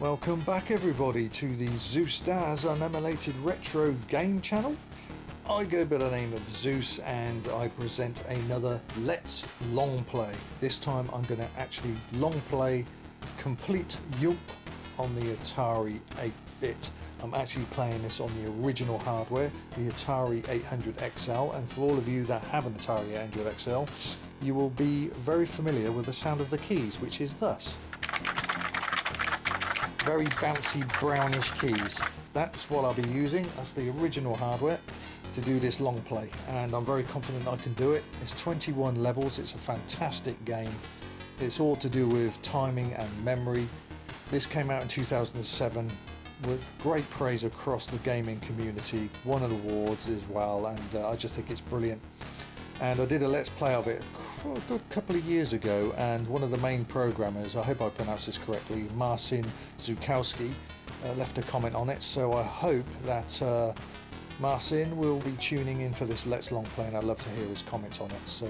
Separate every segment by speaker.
Speaker 1: Welcome back everybody to the Zeusdaz Unemulated Retro Game Channel. I go by the name of Zeus and I present another Let's Long Play. This time I'm going to actually long play complete Yoomp on the ATARI 8-bit. I'm actually playing this on the original hardware, the ATARI 800XL, and for all of you that have an ATARI 800XL, you will be very familiar with the sound of the keys, which is thus. Very bouncy brownish keys. That's what I'll be using. That's the original hardware to do this long play, and I'm very confident I can do it. It's 21 levels. It's a fantastic game. It's all to do with timing and memory. This came out in 2007 with great praise across the gaming community, won awards as well, and I just think it's brilliant. And I did a let's play of it a good couple of years ago, and one of the main programmers, I hope I pronounced this correctly, Marcin Zukowski, left a comment on it, so I hope that Marcin will be tuning in for this Let's Long Play, and I'd love to hear his comments on it, so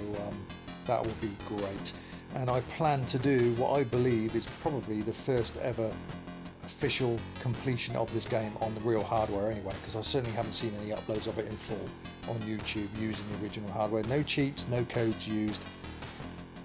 Speaker 1: that will be great. And I plan to do what I believe is probably the first ever official completion of this game on the real hardware anyway, because I certainly haven't seen any uploads of it in full on YouTube using the original hardware. No cheats, no codes used.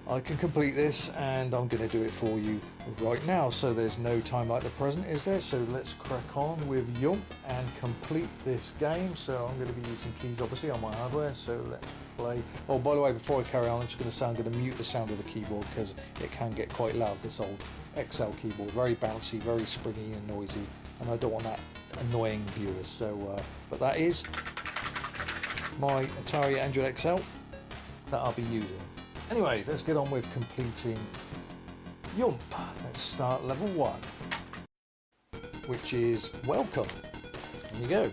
Speaker 1: I can complete this, and I'm going to do it for you right now, so there's no time like the present, is there? So let's crack on with Yoomp and complete this game. So I'm going to be using keys obviously on my hardware, so let's play. Oh, by the way, before I carry on, I'm just going to say I'm going to mute the sound of the keyboard because it can get quite loud, this old XL keyboard. Very bouncy, very springy and noisy, and I don't want that annoying viewers. So but that is my ATARI 800XL that I'll be using. Anyway, let's get on with completing Yoomp. Let's start level 1, which is welcome. There you go.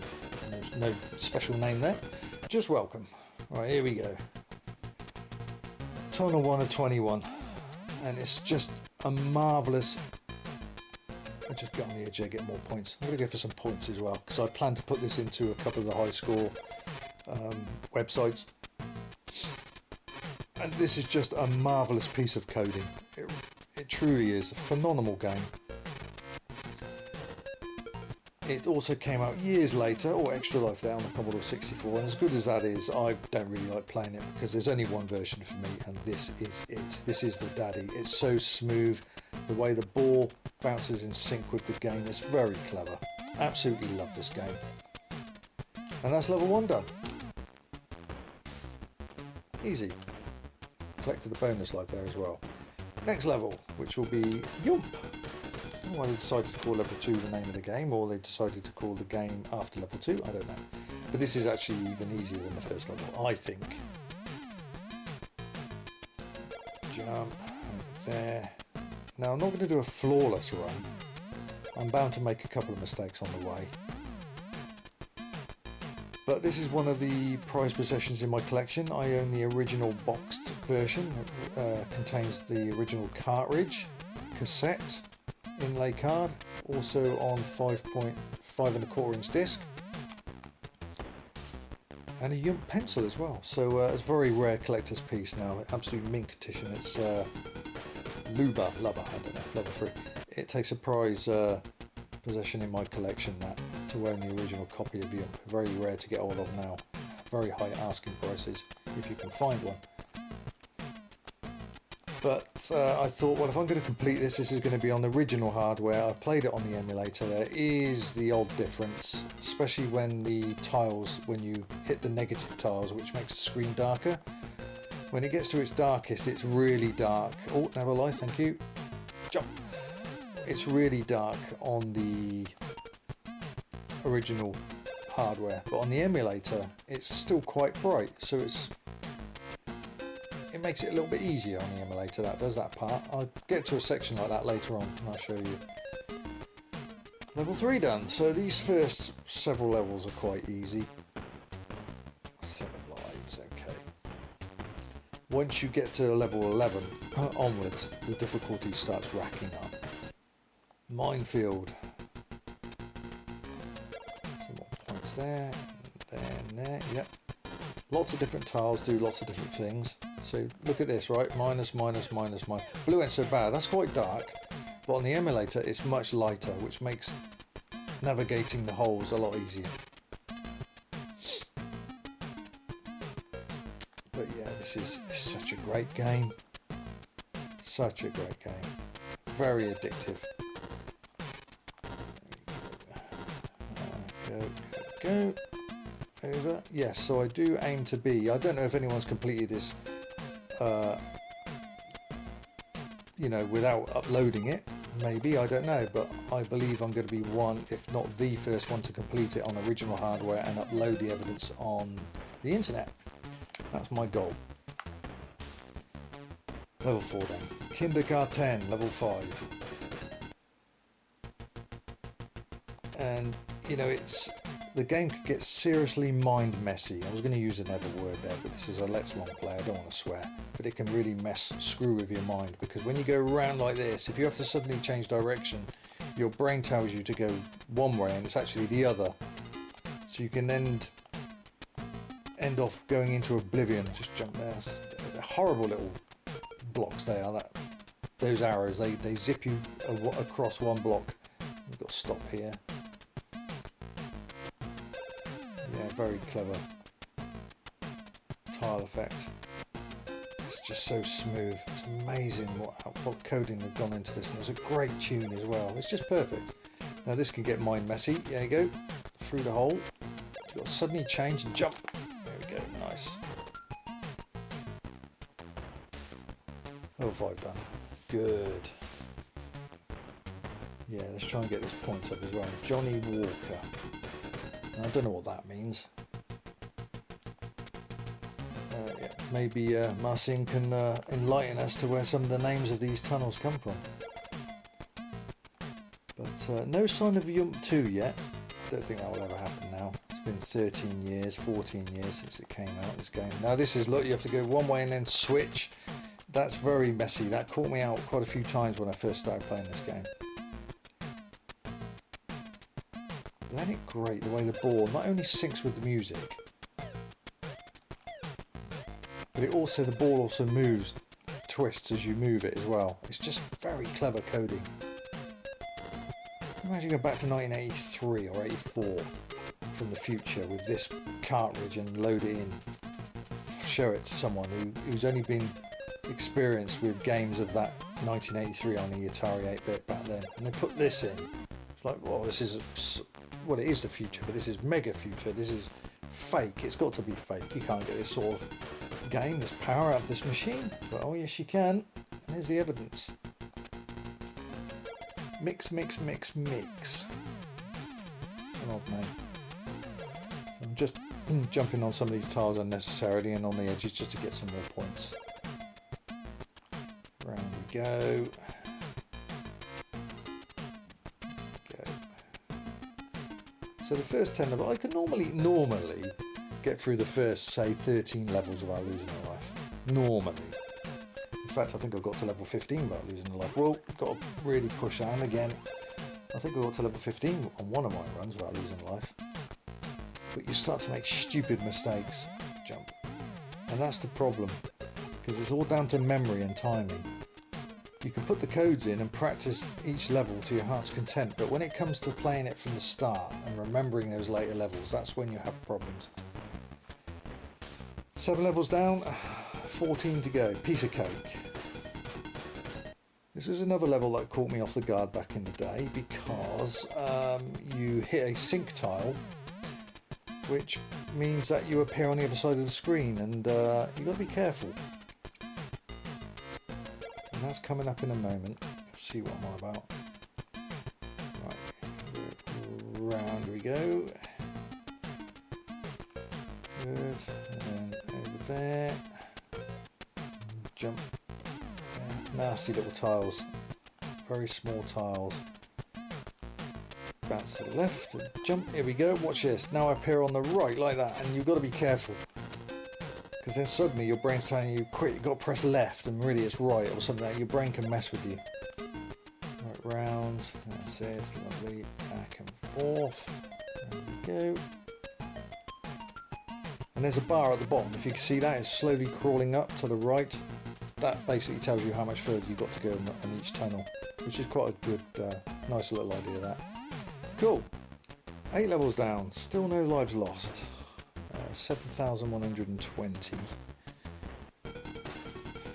Speaker 1: There's no special name there, just welcome. Right, here we go. Tunnel 1 of 21, and it's just a marvellous. I just get on the edge here, get more points. I'm going to go for some points as well, because I plan to put this into a couple of the high score websites. And this is just a marvellous piece of coding. It truly is a phenomenal game. It also came out years later, or extra life there, on the Commodore 64, and as good as that is, I don't really like playing it because there's only one version for me, and this is it. This is the daddy. It's so smooth. The way the ball bounces in sync with the game is very clever. Absolutely love this game. And that's level 1 done. Easy. Collected a bonus life there as well. Next level, which will be Yoomp. I don't know why they decided to call level 2 the name of the game, or they decided to call the game after level 2, I don't know. But this is actually even easier than the first level, I think. Jump over there. Now I'm not going to do a flawless run. I'm bound to make a couple of mistakes on the way. But this is one of the prized possessions in my collection. I own the original boxed version. Contains the original cartridge, cassette, inlay card, also on 5.5 1/4 inch disc, and a Yoomp pencil as well. So it's a very rare collector's piece now, absolute mint condition. It's Lubber, I don't know, level 3. It takes a prize possession in my collection, that, to own the original copy of Yoomp. Very rare to get hold of now. Very high asking prices if you can find one. But I thought, well, if I'm going to complete this is going to be on the original hardware. I played it on the emulator. There is the odd difference, especially when the tiles, when you hit the negative tiles, which makes the screen darker. When it gets to its darkest, it's really dark. Oh, never lie, thank you. Jump. It's really dark on the original hardware, but on the emulator it's still quite bright, so it makes it a little bit easier on the emulator. That does that part. I'll get to a section like that later on and I'll show you. Level 3 done. So these first several levels are quite easy. 7 lives, okay. Once you get to level 11 onwards, the difficulty starts racking up. Minefield. Some more points there, and there, yep. Lots of different tiles do lots of different things. So look at this, right? Minus, minus, minus, minus. Blue ain't so bad. That's quite dark. But on the emulator, it's much lighter, which makes navigating the holes a lot easier. But yeah, this is such a great game. Such a great game. Very addictive. Go. Over. Yes, so I do aim to be. I don't know if anyone's completed this, you know, without uploading it. Maybe, I don't know, but I believe I'm going to be one, if not the first one, to complete it on original hardware and upload the evidence on the internet. That's my goal. Level 4 then. Kindergarten, level 5. And, you know, the game could get seriously mind messy. I was going to use another word there, but this is a Let's Long play. I don't want to swear. But it can really screw with your mind, because when you go around like this, if you have to suddenly change direction, your brain tells you to go one way and it's actually the other. So you can end off going into oblivion. Just jump there. They're horrible little blocks they are. Those arrows, they zip you across one block. You've got to stop here. Yeah, very clever tile effect. It's just so smooth. It's amazing what coding have gone into this, and it's a great tune as well. It's just perfect. Now this can get mind messy. There you go, through the hole. You've got to suddenly change and jump. There we go, nice. Level 5 done. Good. Yeah, let's try and get this points up as well. Johnny Walker. I don't know what that means. Yeah, maybe Marcin can enlighten us to where some of the names of these tunnels come from. But no sign of Yoomp 2 yet. I don't think that will ever happen now. It's been 13 years, 14 years since it came out, this game. Now this is, look, you have to go one way and then switch. That's very messy. That caught me out quite a few times when I first started playing this game. But isn't it great the way the ball not only syncs with the music, but the ball also moves, twists as you move it as well. It's just very clever coding. Imagine going back to 1983 or 84 from the future with this cartridge and load it in. Show it to someone who's only been experienced with games of that 1983 on the ATARI 8-bit back then, and they put this in. It's like, well, this is, well, it is the future, but this is mega future. This is fake. It's got to be fake. You can't get this sort of game, this power out of this machine. But oh yes, you can. And here's the evidence. Mix. An odd name. So I'm just jumping on some of these tiles unnecessarily and on the edges just to get some more points. Round we go. So the first 10 levels, I can normally get through the first, say, 13 levels without losing a life. Normally. In fact, I think I got to level 15 without losing a life. Well, got to really push that. And again, I think I got to level 15 on one of my runs without losing a life. But you start to make stupid mistakes. Jump. And that's the problem. Because it's all down to memory and timing. You can put the codes in and practice each level to your heart's content, but when it comes to playing it from the start and remembering those later levels, that's when you have problems. 7 levels down, 14 to go. Piece of cake. This was another level that caught me off the guard back in the day because you hit a sync tile, which means that you appear on the other side of the screen, and you've got to be careful. And that's coming up in a moment. Let's see what I'm on about. Right, round we go. Good, and then over there. Jump. There. Nasty little tiles. Very small tiles. Bounce to the left, and jump. Here we go. Watch this. Now I appear on the right like that, and you've got to be careful. Because then suddenly your brain's telling you, quick, you've got to press left, and really it's right, or something like that. Your brain can mess with you. Right, round, that's it, lovely, back and forth. There we go. And there's a bar at the bottom. If you can see that, it's slowly crawling up to the right. that basically tells you how much further you've got to go in each tunnel, which is quite a good, nice little idea that. Cool. 8 levels down, still no lives lost. 7,120.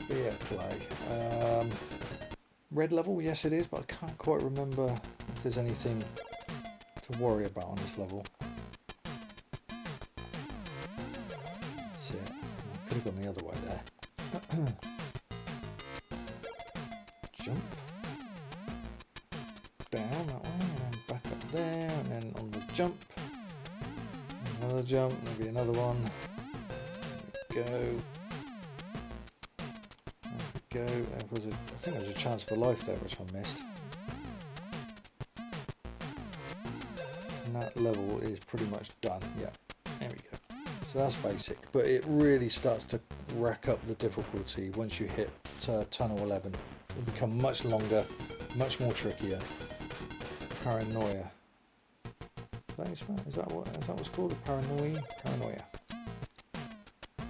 Speaker 1: Fair play. Red level, yes it is, but I can't quite remember if there's anything to worry about on this level. That's it. I could have gone the other way there. Jump. Down that way, and then back up there, and then on the jump. Another jump, maybe another one. There we go. There we go. I think there was a chance for life there, which I missed. And that level is pretty much done. Yeah, there we go. So that's basic, but it really starts to rack up the difficulty once you hit tunnel 11. It'll become much longer, much more trickier. Paranoia. Is that what's called? A paranoia? Paranoia. I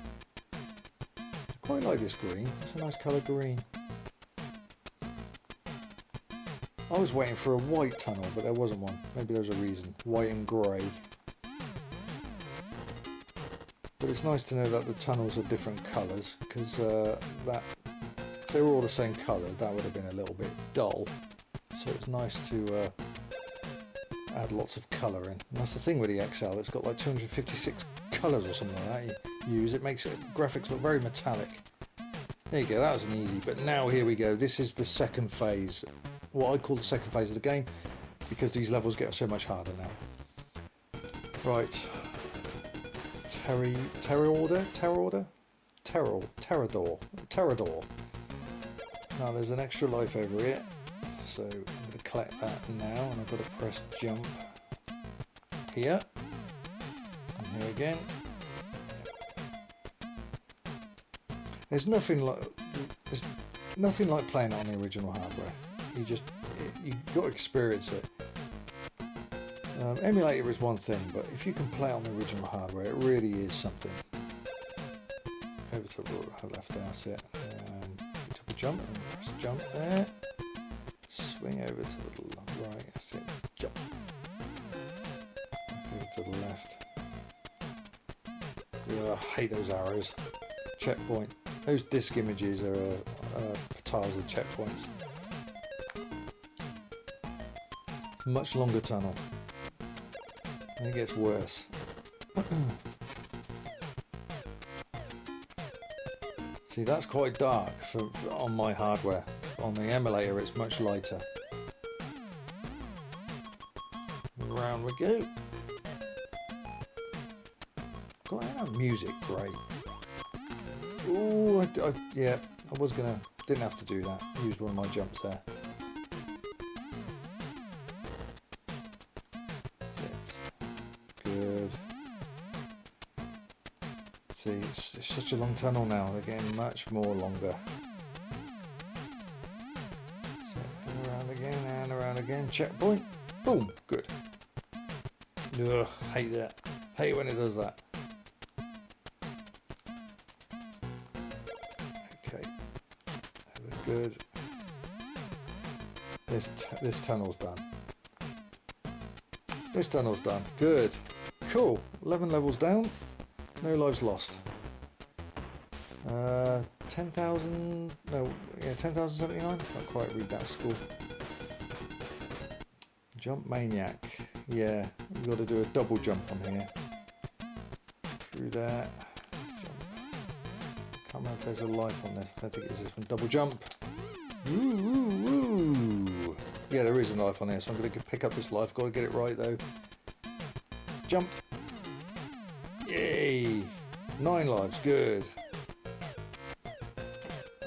Speaker 1: quite like this green. It's a nice colour green. I was waiting for a white tunnel, but there wasn't one. Maybe there's a reason. White and grey. But it's nice to know that the tunnels are different colours, because that if they were all the same colour, that would have been a little bit dull. So it's nice to add lots of colour in. And that's the thing with the XL, it's got like 256 colours or something like that you use. It makes graphics look very metallic. There you go, that was an easy. But now here we go, this is the second phase, what I call the second phase of the game, because these levels get so much harder now. Right. Terrador. Now there's an extra life over here, so I'm going to collect that now, and I've got to press jump here, and here again. There's nothing like playing it on the original hardware. You've got to experience it. Emulator is one thing, but if you can play on the original hardware, it really is something. Over to the left, that's it. Double jump, and press jump there. Swing over to the right, that's it. Jump. Over to the left. Ugh, I hate those arrows. Checkpoint. Those disk images are tiles of checkpoints. Much longer tunnel. And it gets worse. See, that's quite dark on my hardware. On the emulator, it's much lighter. Round we go. God, ain't that music great? Ooh, yeah, didn't have to do that. I used one of my jumps there. Good. See, it's such a long tunnel now. They're getting much more longer. So, and around again. Checkpoint. Boom. Good. Ugh, hate that. Hate when it does that. Okay. Good. This tunnel's done. This tunnel's done. Good. Cool. 11 levels down. No lives lost. 10,000... No, yeah, 10,079. Can't quite read that score. Jump Maniac. Yeah, we've got to do a double jump on here. Through that. Jump. Can't remember if there's a life on this. I don't think it is this one. Double jump. Woo, woo, woo. Yeah, there is a life on here, so I'm going to pick up this life. Got to get it right, though. Jump. Yay. 9 lives. Good.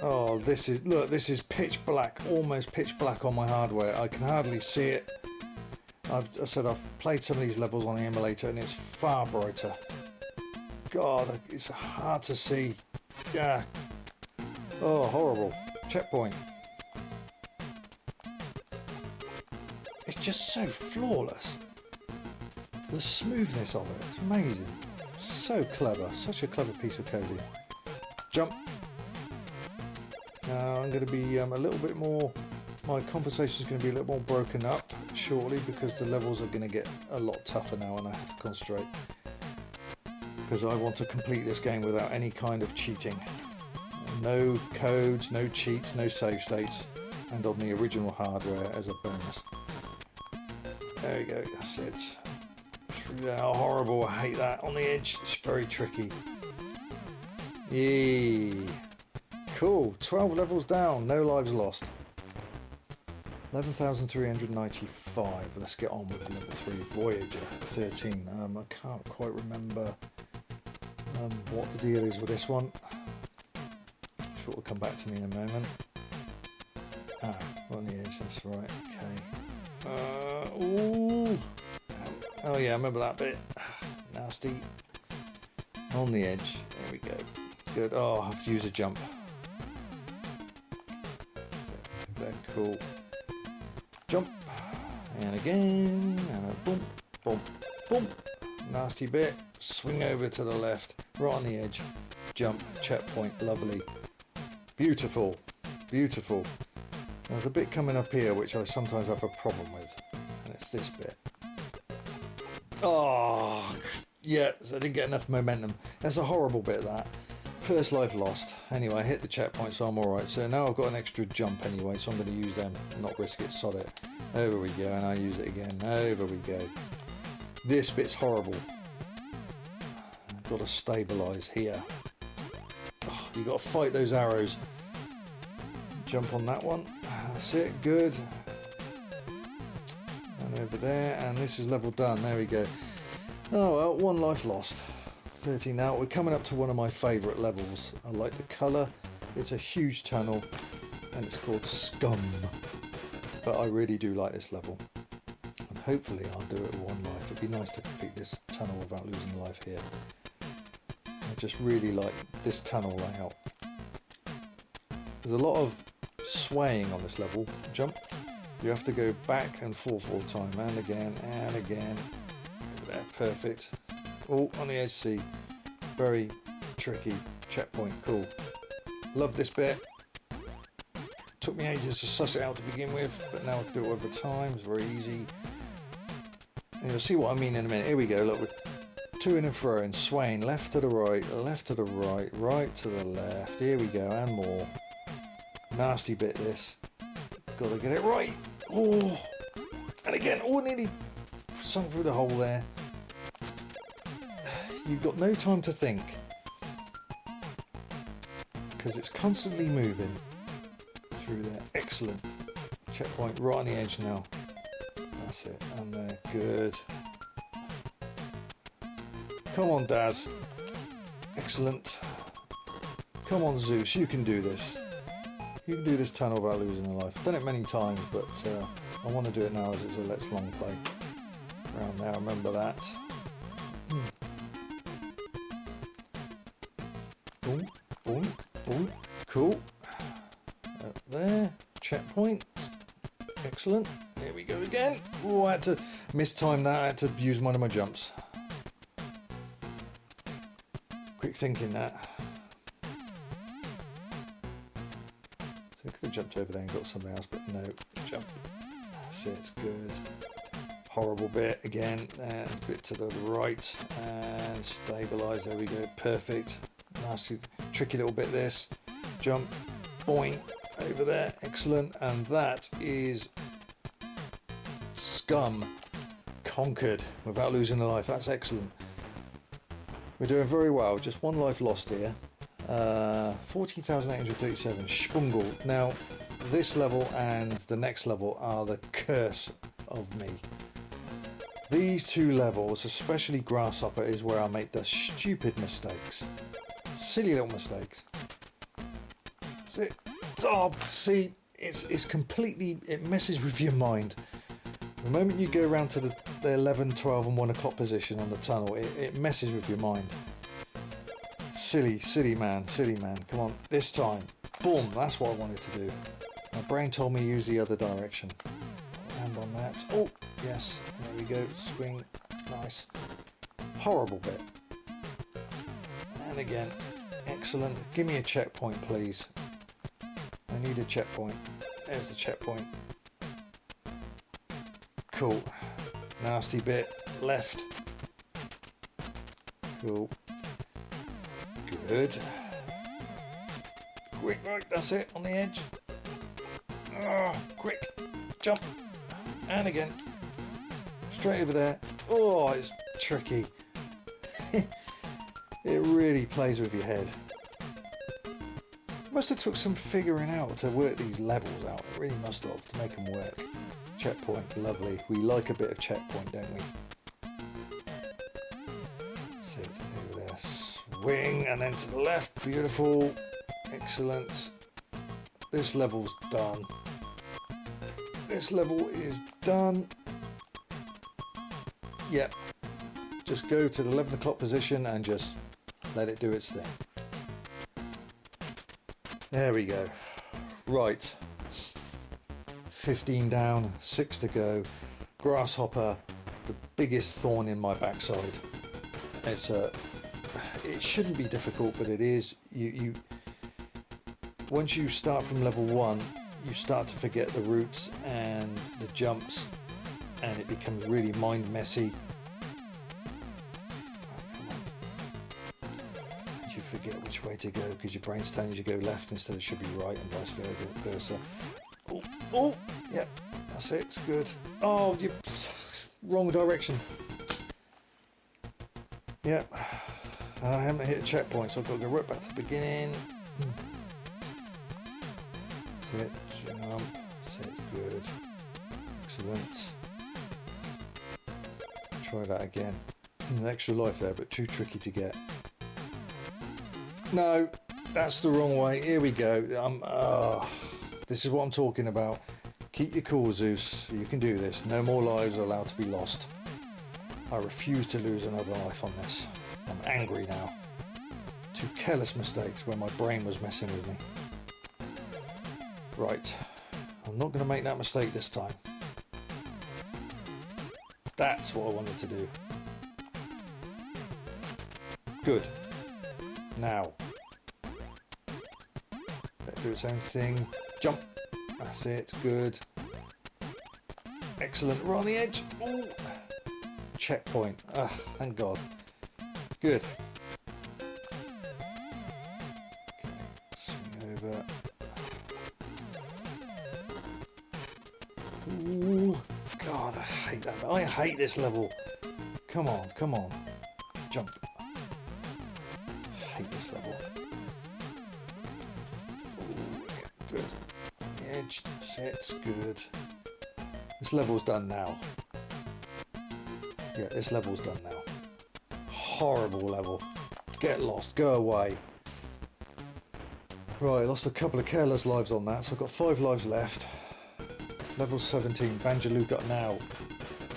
Speaker 1: Oh, this is pitch black. Almost pitch black on my hardware. I can hardly see it. I've played some of these levels on the emulator, and it's far brighter. God, it's hard to see. Yeah. Oh, horrible. Checkpoint. It's just so flawless. The smoothness of it, it's amazing. So clever, such a clever piece of coding. Jump. Now I'm going to be a little bit more, my conversation is going to be a little more broken up shortly because the levels are going to get a lot tougher now and I have to concentrate. Because I want to complete this game without any kind of cheating. No codes, no cheats, no save states, and on the original hardware as a bonus. There we go, that's it. Through there, oh, horrible, I hate that. On the edge, it's very tricky. Yee. Cool, 12 levels down, no lives lost. 11,395, let's get on with level 3, Voyager 13. I can't quite remember what the deal is with this one. Sure, it'll come back to me in a moment. Ah, on the edge, that's right, okay. Ooh. Oh yeah, I remember that bit. Nasty. On the edge, there we go. Good, oh, I have to use a jump. They're cool. Jump, and again, and a bump, bump, bump. Nasty bit, swing over to the left, right on the edge, jump, checkpoint, lovely. Beautiful, beautiful. There's a bit coming up here which I sometimes have a problem with, and it's this bit. Oh, yeah, so I didn't get enough momentum. That's a horrible bit, that. First life lost. Anyway, I hit the checkpoint, so I'm alright. So now I've got an extra jump anyway, so I'm going to use them. Not risk it, sod it. Over we go, and I use it again. Over we go. This bit's horrible. I've got to stabilise here. Oh, you've got to fight those arrows. Jump on that one. That's it, good. And over there, and this is level done. There we go. Oh well, one life lost. 13 now. We're coming up to one of my favourite levels. I like the colour. It's a huge tunnel and it's called Scum. But I really do like this level. And hopefully I'll do it with one life. It'd be nice to complete this tunnel without losing a life here. I just really like this tunnel layout. There's a lot of swaying on this level. Jump. You have to go back and forth all the time. And again, and again. Over there, perfect. Oh, on the edge, see. Very tricky. Checkpoint, cool. Love this bit. Took me ages to suss it out to begin with, but now I can do it over time. It's very easy. And you'll see what I mean in a minute. Here we go, look, we're to-ing and fro-ing, swaying left to the right, left to the right, right to the left. Here we go, and more. Nasty bit, this. Gotta get it right. Oh, and again, oh, nearly sunk through the hole there. You've got no time to think because it's constantly moving through there. Excellent. Checkpoint right on the edge now. That's it. And there. Good. Come on, Daz. Excellent. Come on, Zeus. You can do this. You can do this tunnel without losing a life. I've done it many times, but I want to do it now as it's a Let's Long play. Around there, remember that. Boom, boom, boom. Cool. Up there. Checkpoint. Excellent. Here we go again. Oh, I had to mistime that. I had to use one of my jumps. Quick thinking that. So I could have jumped over there and got something else, but no. Jump. That's it. Good. Horrible bit again. And a bit to the right. And stabilise. There we go. Perfect. Nasty, tricky little bit this. Jump, boing, over there, excellent. And that is Scum conquered without losing a life. That's excellent. We're doing very well. Just one life lost here. 14,837, Spungle. Now, this level and the next level are the curse of me. These two levels, especially Grasshopper, is where I make the stupid mistakes. Silly little mistakes. That's it. Oh, see, it's completely, it messes with your mind. The moment you go around to the 11, 12 and 1 o'clock position on the tunnel, it messes with your mind. Silly man. Come on, this time. Boom, that's what I wanted to do. My brain told me to use the other direction. Land on that. Oh, yes, there we go. Swing, nice. Horrible bit. And again, excellent. Give me a checkpoint, please. I need a checkpoint. There's the checkpoint. Cool. Nasty bit. Left. Cool. Good. Quick, right, that's it, on the edge. Oh, quick. Jump. And again. Straight over there. Oh, it's tricky. It really plays with your head. Must have took some figuring out to work these levels out. It really must have, to make them work. Checkpoint, lovely. We like a bit of checkpoint, don't we? Sit over there. Swing, and then to the left. Beautiful. Excellent. This level's done. This level is done. Yep. Just go to the 11 o'clock position and just let it do its thing. There we go. Right. 15 down, 6 to go. Grasshopper, the biggest thorn in my backside. It shouldn't be difficult, but it is. Once you start from level 1, you start to forget the routes and the jumps, and it becomes really mind messy. You forget which way to go because your brain's telling you to go left instead it should be right, and vice versa. Oh, yeah, that's it, it's good. Oh, you wrong direction. Yeah, I haven't hit a checkpoint, so I've got to go right back to the beginning. That's it, jump, that's it, good. Excellent. Try that again. An extra life there, but too tricky to get. No, that's the wrong way. Here we go. This is what I'm talking about. Keep your cool, Zeus. You can do this. No more lives are allowed to be lost. I refuse to lose another life on this. I'm angry now. 2 careless mistakes where my brain was messing with me. Right. I'm not going to make that mistake this time. That's what I wanted to do. Good. Now, let it do its own thing. Jump. That's it. Good. Excellent. We're on the edge. Ooh. Checkpoint. Thank God. Good. Okay. Swing over. Ooh. God, I hate that. I hate this level. Come on. Come on. Jump. Hate this level. Ooh, yeah, good. On the edge, that's it, it's good. This level's done now. Yeah, this level's done now. Horrible level. Get lost, go away. Right, I lost a couple of careless lives on that, so I've got 5 lives left. Level 17, Banjaluka now.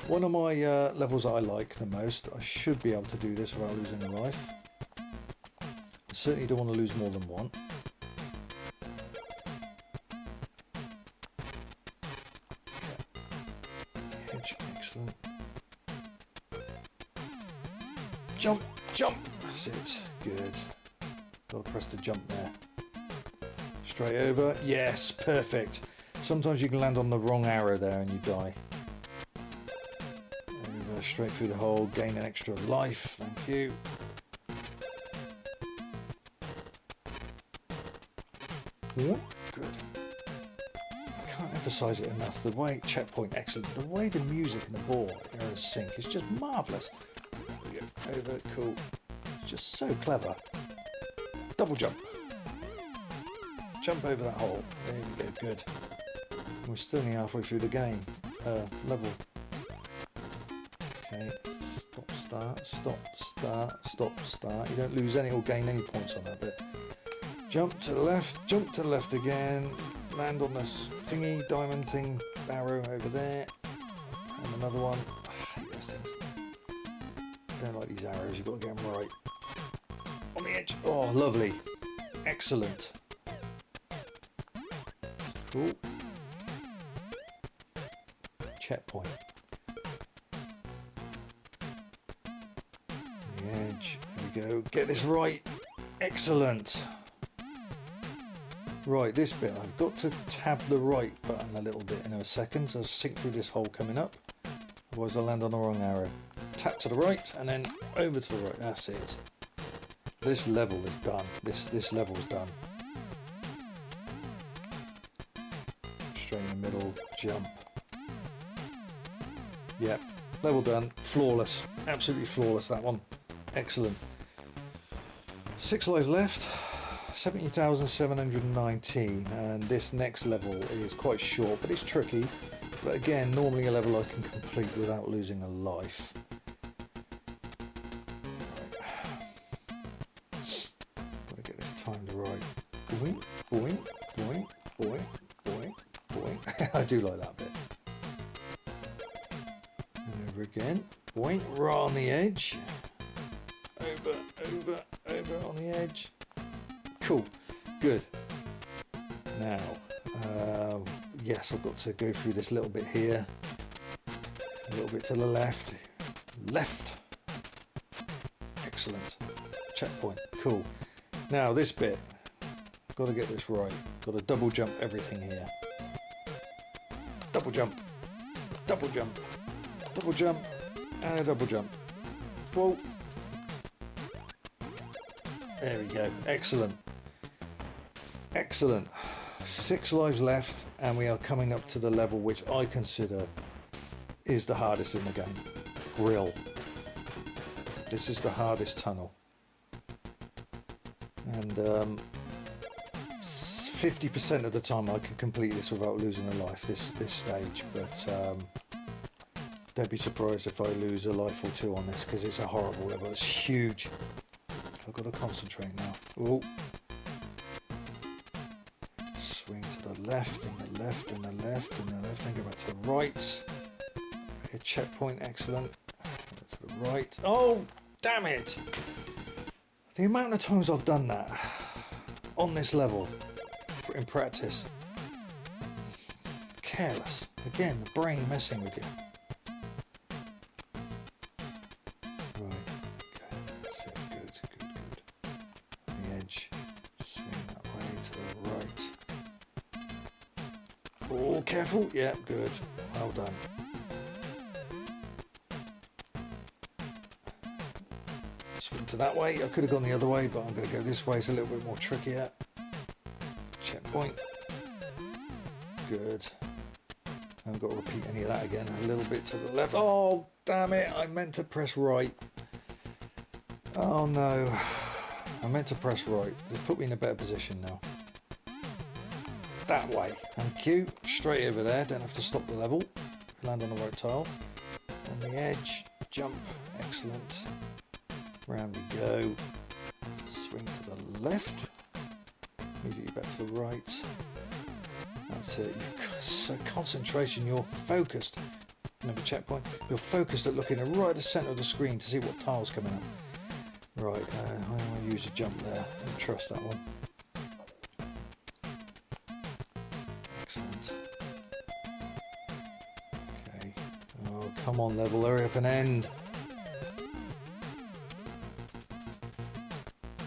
Speaker 1: One of my levels I like the most. I should be able to do this without losing a life. Certainly don't want to lose more than one. Yeah. Edge, excellent. Jump, jump. That's it. Good. Got to press the jump there. Straight over. Yes, perfect. Sometimes you can land on the wrong arrow there and you die. Over, straight through the hole, gain an extra life. Thank you. Good. I can't emphasise it enough. The way checkpoint, excellent. The way the music and the ball are in sync is just marvellous. Over, cool. It's just so clever. Double jump. Jump over that hole. There we go. Good. We're still only halfway through the game. Level. Okay. Stop, start. Stop, start. Stop, start. You don't lose any or gain any points on that bit. Jump to the left again, land on this thingy, diamond thing, arrow over there, and another one. I hate those things. Don't like these arrows, you've got to get them right. On the edge, oh lovely, excellent. Cool. Checkpoint. On the edge, there we go, get this right, excellent. Right, this bit, I've got to tab the right button a little bit in a second, so I'll sink through this hole coming up, otherwise I'll land on the wrong arrow. Tap to the right, and then over to the right, that's it. This level is done, this level's done. Straight in the middle, jump. Yep, level done, flawless, absolutely flawless that one, excellent. 6 lives left, 70,719, and this next level is quite short, but it's tricky. But again, normally a level I can complete without losing a life. Gotta get this timed right. Boing, boing, boing, boing, boing, boing. I do like that bit. And over again. Boing, right on the edge. Over, over, over on the edge. Cool, good. Now, yes, I've got to go through this little bit here. A little bit to the left. Left. Excellent. Checkpoint, cool. Now this bit, got to get this right. Got to double jump everything here. Double jump. Double jump. Double jump. And a double jump. Whoa. There we go. Excellent. Excellent. 6 lives left, and we are coming up to the level which I consider is the hardest in the game. Grill. This is the hardest tunnel. And 50% of the time I can complete this without losing a life, this stage, but don't be surprised if I lose a life or two on this, because it's a horrible level. It's huge. I've got to concentrate now. Oh. Swing to the left, and the left, and the left, and the left, and go back to the right. A checkpoint, excellent. Go to the right. Oh, damn it! The amount of times I've done that on this level in practice. Careless. Again, the brain messing with you. Right, okay, that's it, good. On the edge, swing that way to the right. Oh, careful, yeah, good, well done. Swing to that way, I could have gone the other way, but I'm going to go this way, it's a little bit more trickier. Checkpoint. Good. I haven't got to repeat any of that again. A little bit to the left. Oh, damn it. I meant to press right. Oh, no. I meant to press right. It put me in a better position now. That way. Thank you. Straight over there. Don't have to stop the level. Land on the right tile. On the edge. Jump. Excellent. Round we go. Swing to the left. Immediately back to the right. That's it. You've got so concentration. You're focused. Another checkpoint. You're focused at looking right at the centre of the screen to see what tile's coming up. Right. I'm going to use a jump there. Don't trust that one. Excellent. Okay. Oh, come on, level. Hurry up and end.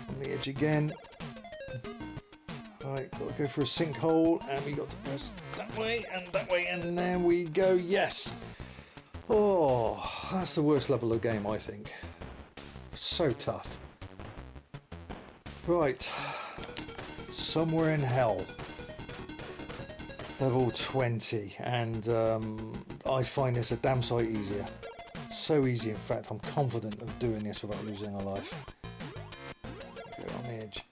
Speaker 1: On the edge again. Right, got to go for a sinkhole, and we got to press that way, and there we go, yes! Oh, that's the worst level of the game, I think. So tough. Right, somewhere in hell. Level 20, and I find this a damn sight easier. So easy, in fact, I'm confident of doing this without losing a life. Go on the edge.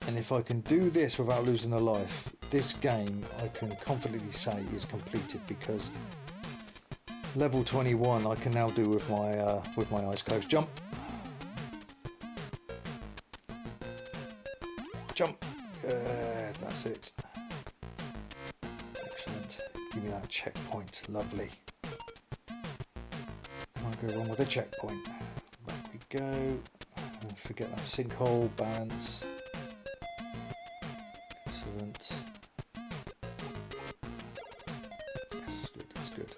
Speaker 1: And if I can do this without losing a life, this game I can confidently say is completed, because level 21 I can now do with my eyes closed. Jump, jump. That's it. Excellent. Give me that checkpoint. Lovely. Can't go wrong with a checkpoint. Back we go. Forget that sinkhole. Balance. Excellent. Yes, good, that's good.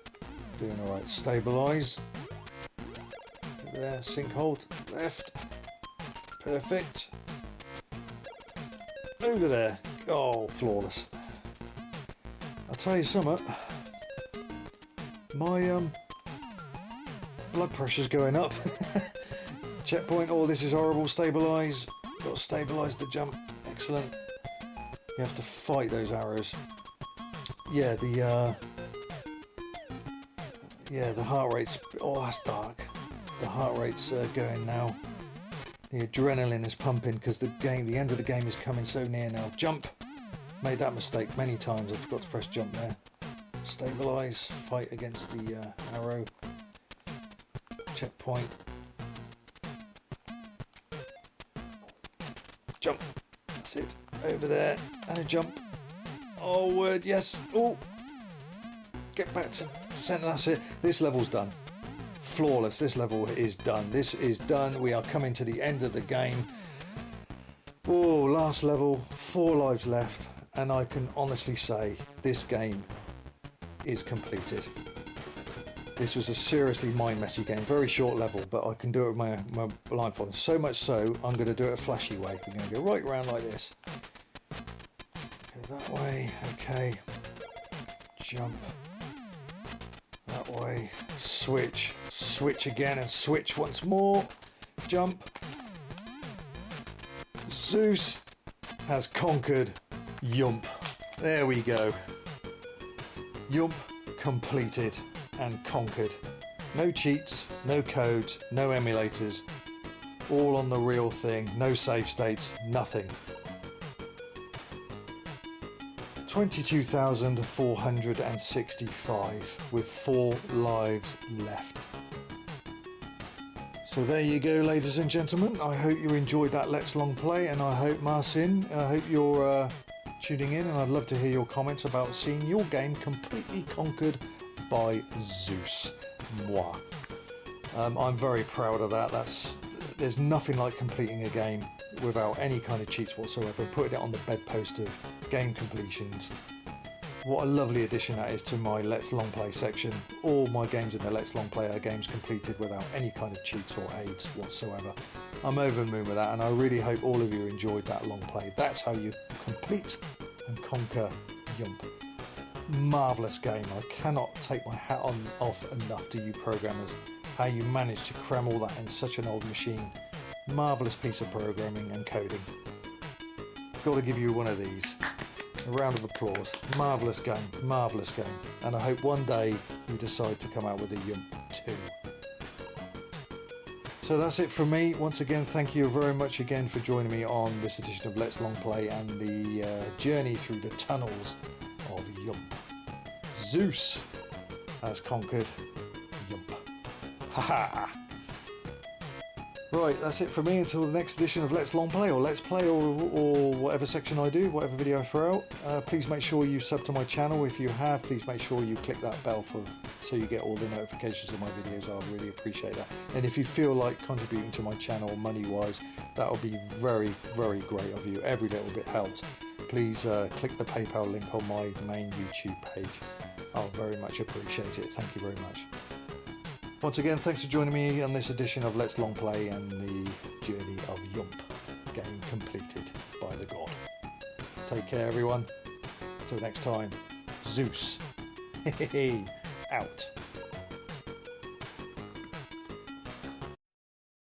Speaker 1: Doing alright. Stabilise. Over there, sinkhole to the left. Perfect. Over there. Oh, flawless. I'll tell you something. My blood pressure's going up. Checkpoint. Oh, this is horrible. Stabilise. Got to stabilise the jump. Excellent. You have to fight those arrows. Yeah, the heart rate's... Oh, that's dark. The heart rate's going now. The adrenaline is pumping because the end of the game is coming so near now. Jump! Made that mistake many times. I forgot to press jump there. Stabilise. Fight against the arrow. Checkpoint. Jump. That's it. Over there. And a jump. Oh, word, yes. Oh! Get back to centre. That's it. This level's done. Flawless. This level is done. This is done. We are coming to the end of the game. Oh, last level. 4 lives left. And I can honestly say this game is completed. This was a seriously mind-messy game. Very short level, but I can do it with my blindfold. So much so, I'm going to do it a flashy way. We're going to go right around like this. Go that way. Okay. Jump. That way. Switch. Switch again and switch once more. Jump. Zeus has conquered Yoomp. There we go. Yoomp completed and conquered. No cheats, no codes, no emulators. All on the real thing. No save states, nothing. 22,465 with 4 lives left. So there you go, ladies and gentlemen. I hope you enjoyed that Let's Long Play, and I hope, Marcin, I hope you're tuning in, and I'd love to hear your comments about seeing your game completely conquered by Zeus. Moi. I'm very proud of that. There's nothing like completing a game without any kind of cheats whatsoever, putting it on the bedpost of game completions. What a lovely addition that is to my Let's Long Play section. All my games in the Let's Long Play are games completed without any kind of cheats or aids whatsoever. I'm over the moon with that, and I really hope all of you enjoyed that long play. That's how you complete and conquer Yoomp. Marvellous game. I cannot take my hat off enough to you programmers. How you managed to cram all that in such an old machine. Marvellous piece of programming and coding. Got to give you one of these. A round of applause. Marvellous game. Marvellous game. And I hope one day you decide to come out with a Yoomp 2. So that's it from me. Once again, thank you very much again for joining me on this edition of Let's Long Play and the journey through the tunnels of Yoomp. Zeus has conquered Yoomp. Haha! Right, that's it for me until the next edition of Let's Long Play or Let's Play or whatever section I do, whatever video I throw out. Please make sure you sub to my channel. If you have, please make sure you click that bell so you get all the notifications of my videos. I'll really appreciate that. And if you feel like contributing to my channel money-wise, that will be very, very great of you. Every little bit helps. Please click the PayPal link on my main YouTube page. I'll very much appreciate it. Thank you very much. Once again, thanks for joining me on this edition of Let's Long Play and the journey of Yoomp. Game completed by the god. Take care, everyone. Till next time, Zeus. Out.